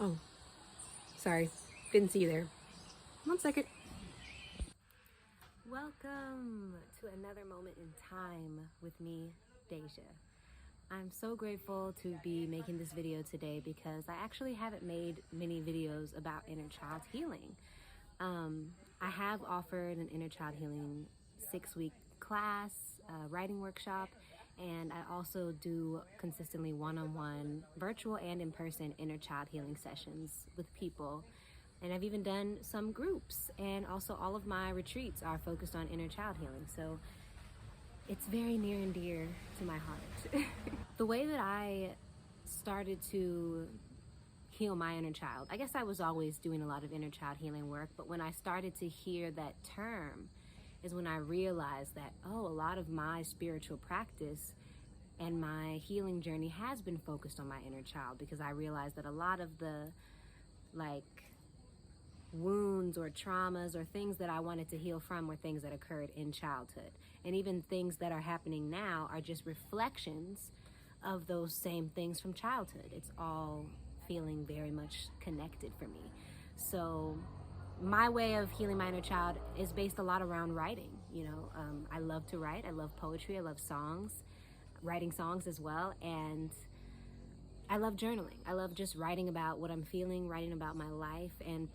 Oh, sorry. Didn't see you there. 1 second. Welcome to another moment in time with me, Deja. I'm so grateful to be making this video today because I actually haven't made many videos about inner child healing. I have offered an inner child healing 6-week class, writing workshop, and I also do consistently one-on-one virtual and in-person inner child healing sessions with people. And I've even done some groups, and also all of my retreats are focused on inner child healing. So it's very near and dear to my heart. The way that I started to heal my inner child, I guess I was always doing a lot of inner child healing work, but when I started to hear that term is when I realized that, oh, a lot of my spiritual practice and my healing journey has been focused on my inner child, because I realized that a lot of the wounds or traumas or things that I wanted to heal from were things that occurred in childhood. And even things that are happening now are just reflections of those same things from childhood. It's all feeling very much connected for me. So my way of healing my inner child is based a lot around writing. I love to write. I love poetry. I love songs, writing songs as well. And I love journaling. I love just writing about what I'm feeling, writing about my life. And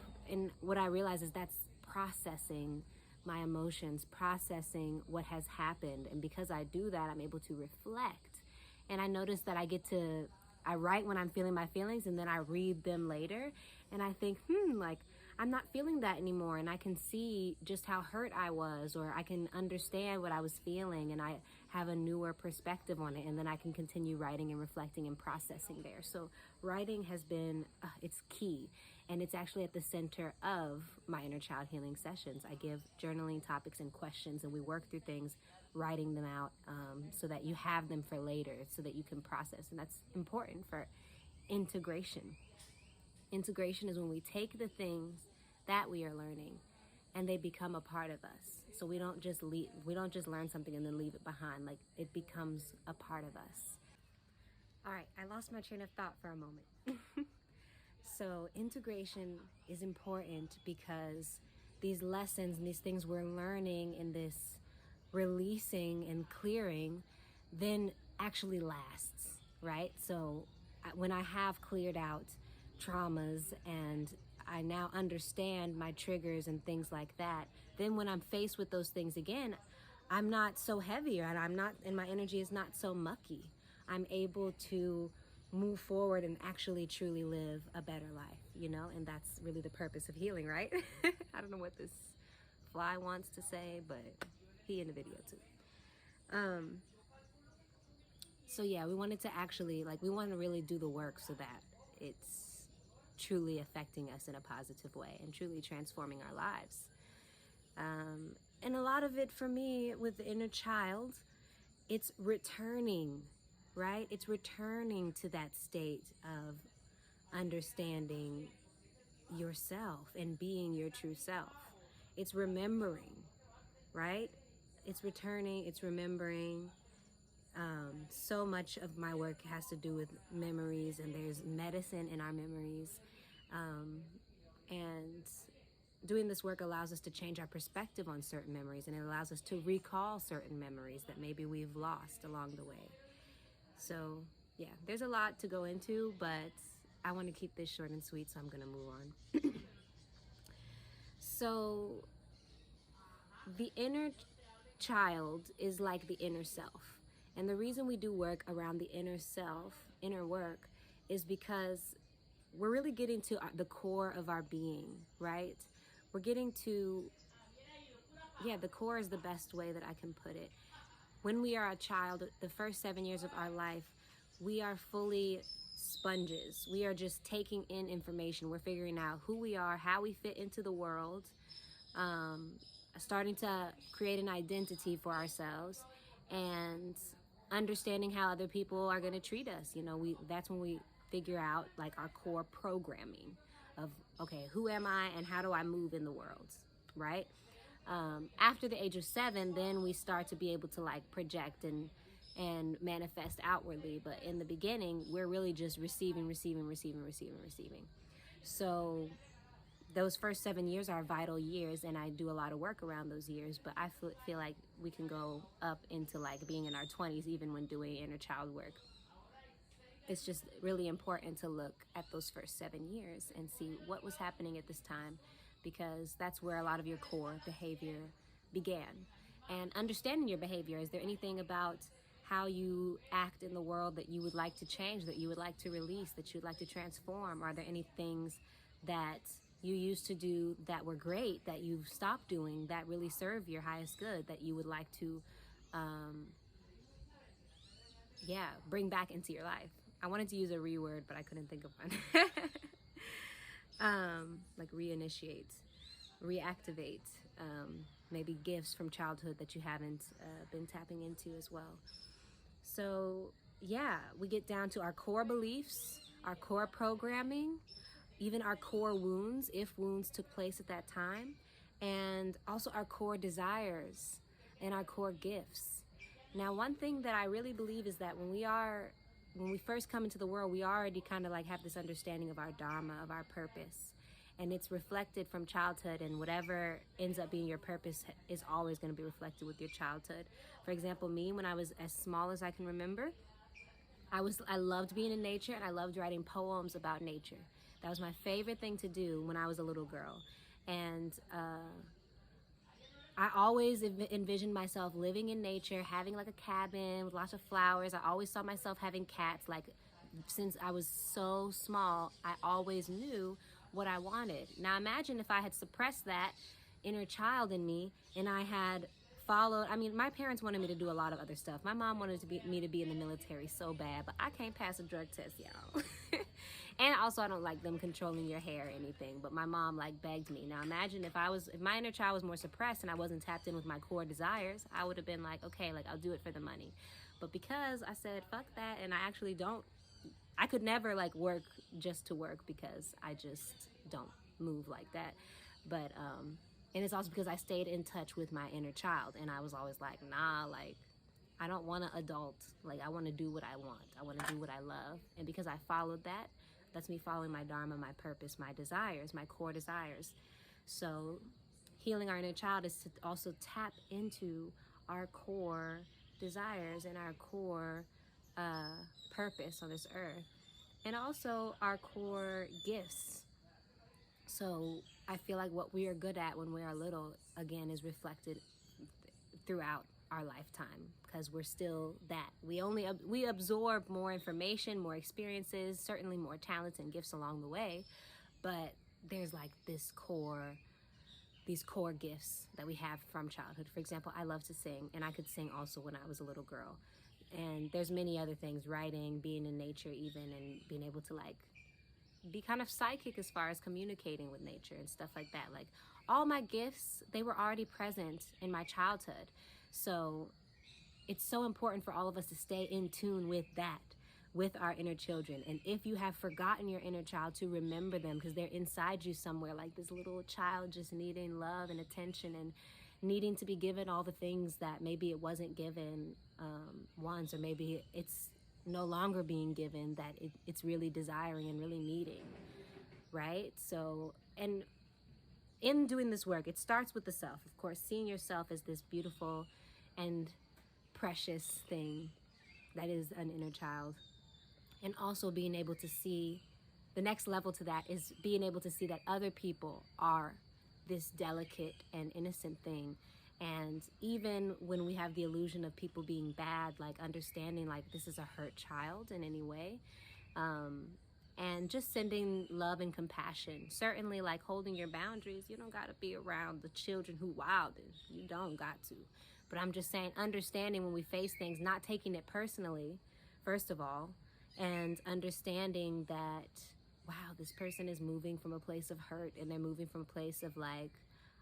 what I realize is that's processing my emotions, processing what has happened. And because I do that, I'm able to reflect. And I notice that I write when I'm feeling my feelings, and then I read them later. And I think, I'm not feeling that anymore. And I can see just how hurt I was, or I can understand what I was feeling, and I have a newer perspective on it. And then I can continue writing and reflecting and processing there. So writing has been, it's key. And it's actually at the center of my inner child healing sessions. I give journaling topics and questions, and we work through things, writing them out so that you have them for later, so that you can process. And that's important for integration. Integration is when we take the things that we are learning and they become a part of us. So we don't just learn something and then leave it behind. Like, it becomes a part of us. All right, I lost my train of thought for a moment. So integration is important because these lessons and these things we're learning in this releasing and clearing then actually lasts, right? So when I have cleared out traumas and I now understand my triggers and things like that, then when I'm faced with those things again, I'm not so heavy, and my energy is not so mucky. I'm able to move forward and actually truly live a better life, and that's really the purpose of healing, right? I don't know what this fly wants to say, but he in the video too. So yeah, we wanted to actually, we want to really do the work so that it's truly affecting us in a positive way and truly transforming our lives. And a lot of it for me with the inner child, it's returning, right? It's returning to that state of understanding yourself and being your true self. It's remembering, right? It's returning, it's remembering. So much of my work has to do with memories, and there's medicine in our memories. And doing this work allows us to change our perspective on certain memories, and it allows us to recall certain memories that maybe we've lost along the way. So yeah, there's a lot to go into, but I want to keep this short and sweet, so I'm going to move on. So the inner child is like the inner self. And the reason we do work around the inner self, inner work, is because we're really getting to the core of our being, right? We're getting to, the core is the best way that I can put it. When we are a child, the first 7 years of our life, we are fully sponges. We are just taking in information. We're figuring out who we are, how we fit into the world, starting to create an identity for ourselves, and understanding how other people are going to treat us. That's when we figure out our core programming of, okay, who am I and how do I move in the world, right? After the age of 7, then we start to be able to project and manifest outwardly. But in the beginning, we're really just receiving. So those first 7 years are vital years, and I do a lot of work around those years, but I feel like we can go up into like being in our 20s even when doing inner child work. It's just really important to look at those first 7 years and see what was happening at this time, because that's where a lot of your core behavior began. And understanding your behavior, is there anything about how you act in the world that you would like to change, that you would like to release, that you'd like to transform? Are there any things that you used to do that were great that you've stopped doing that really serve your highest good, that you would like to bring back into your life? I wanted to use a re-word, but I couldn't think of one. Like reinitiate, reactivate, maybe gifts from childhood that you haven't been tapping into as well. So yeah, we get down to our core beliefs, our core programming, even our core wounds, if wounds took place at that time, and also our core desires and our core gifts. Now, one thing that I really believe is that when we first come into the world, we already kind of like have this understanding of our Dharma, of our purpose. And it's reflected from childhood, and whatever ends up being your purpose is always going to be reflected with your childhood. For example, me, when I was as small as I can remember, I loved being in nature, and I loved writing poems about nature. That was my favorite thing to do when I was a little girl. And I always envisioned myself living in nature, having like a cabin with lots of flowers. I always saw myself having cats. Like, since I was so small, I always knew what I wanted. Now imagine if I had suppressed that inner child in me, and I had followed. I mean, my parents wanted me to do a lot of other stuff. My mom wanted me to be in the military so bad, but I can't pass a drug test, y'all. And also, I don't like them controlling your hair or anything, but my mom like begged me. Now imagine if my inner child was more suppressed and I wasn't tapped in with my core desires, I would have been like, okay, like I'll do it for the money. But because I said fuck that, and I could never like work just to work, because I just don't move like that. But and it's also because I stayed in touch with my inner child, and I was always like, nah, like I don't want to adult. Like, I want to do what I want. I want to do what I love. And because I followed that, that's me following my Dharma, my purpose, my desires, my core desires. So healing our inner child is to also tap into our core desires and our core purpose on this earth, and also our core gifts. So I feel like what we are good at when we are little, again, is reflected throughout our lifetime, because we're still that. We absorb more information, more experiences, certainly more talents and gifts along the way, but there's like these core gifts that we have from childhood. For example, I love to sing, and I could sing also when I was a little girl. And there's many other things, writing, being in nature even, and being able to like be kind of psychic as far as communicating with nature and stuff like that. Like, all my gifts, they were already present in my childhood. So it's so important for all of us to stay in tune with that, with our inner children. And if you have forgotten your inner child, to remember them, because they're inside you somewhere, like this little child just needing love and attention, and needing to be given all the things that maybe it wasn't given once, or maybe it's no longer being given, that it's really desiring and really needing, right? So, and in doing this work, it starts with the self, of course, seeing yourself as this beautiful and precious thing that is an inner child. And also being able to see, the next level to that is being able to see that other people are this delicate and innocent thing. And even when we have the illusion of people being bad, like understanding like this is a hurt child in any way, and just sending love and compassion. Certainly like holding your boundaries. You don't got to be around the children who wildin'. You don't got to. But I'm just saying, understanding when we face things, not taking it personally, first of all, and understanding that, wow, this person is moving from a place of hurt, and they're moving from a place of like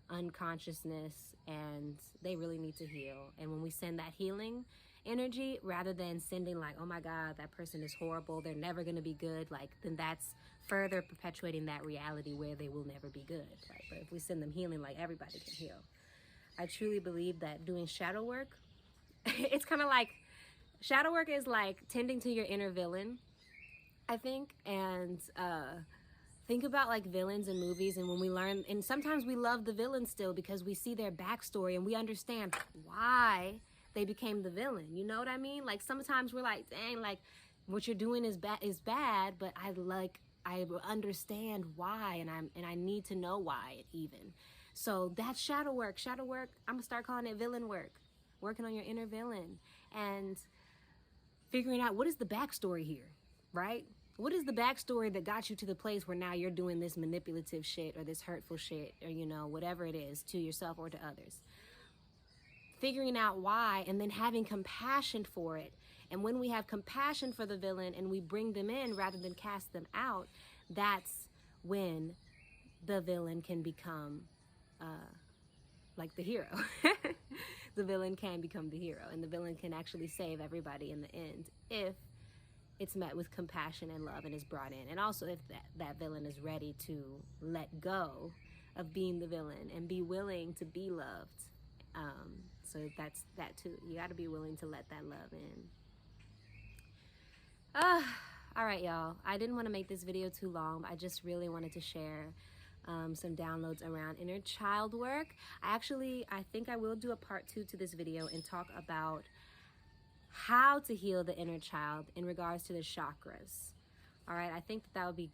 unconsciousness, and they really need to heal. And when we send that healing energy, rather than sending like, oh my God, that person is horrible, they're never going to be good, like, then that's further perpetuating that reality where they will never be good, right? But if we send them healing, like, everybody can heal. I truly believe that doing shadow work, it's kind of like, shadow work is like tending to your inner villain, I think. And think about like villains in movies, and when we learn, and sometimes we love the villain still because we see their backstory and we understand why they became the villain. You know what I mean? Like sometimes we're like, dang, like what you're doing is bad, but I understand why, and I need to know why even. So that's shadow work. Shadow work, I'm gonna start calling it villain work. Working on your inner villain and figuring out what is the backstory here, right? What is the backstory that got you to the place where now you're doing this manipulative shit or this hurtful shit or, you know, whatever it is to yourself or to others? Figuring out why and then having compassion for it. And when we have compassion for the villain and we bring them in rather than cast them out, that's when the villain can become like the hero. The villain can become the hero, and the villain can actually save everybody in the end if it's met with compassion and love and is brought in. And also if that villain is ready to let go of being the villain and be willing to be loved. So that's that too. You got to be willing to let that love in. All right, y'all. I didn't want to make this video too long, but I just really wanted to share some downloads around inner child work. I think I will do a part 2 to this video and talk about how to heal the inner child in regards to the chakras. All right, I think that would be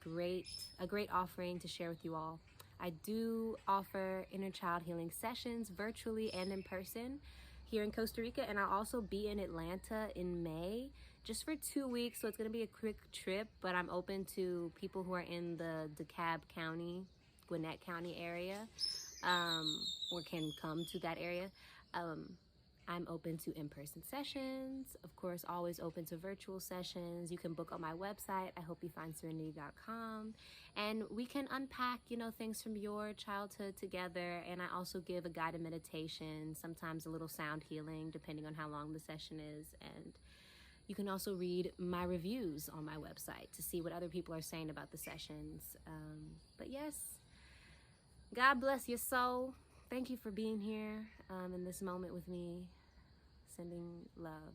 a great offering to share with you all. I do offer inner child healing sessions virtually and in person here in Costa Rica, and I'll also be in Atlanta in May just for 2 weeks. So it's going to be a quick trip, but I'm open to people who are in the DeKalb County, Gwinnett County area, or can come to that area. I'm open to in-person sessions, of course, always open to virtual sessions. You can book on my website, ihopeyouFindSerenity.com, and we can unpack, you know, things from your childhood together. And I also give a guided meditation, sometimes a little sound healing, depending on how long the session is. And you can also read my reviews on my website to see what other people are saying about the sessions. But yes, God bless your soul. Thank you for being here in this moment with me. Sending love.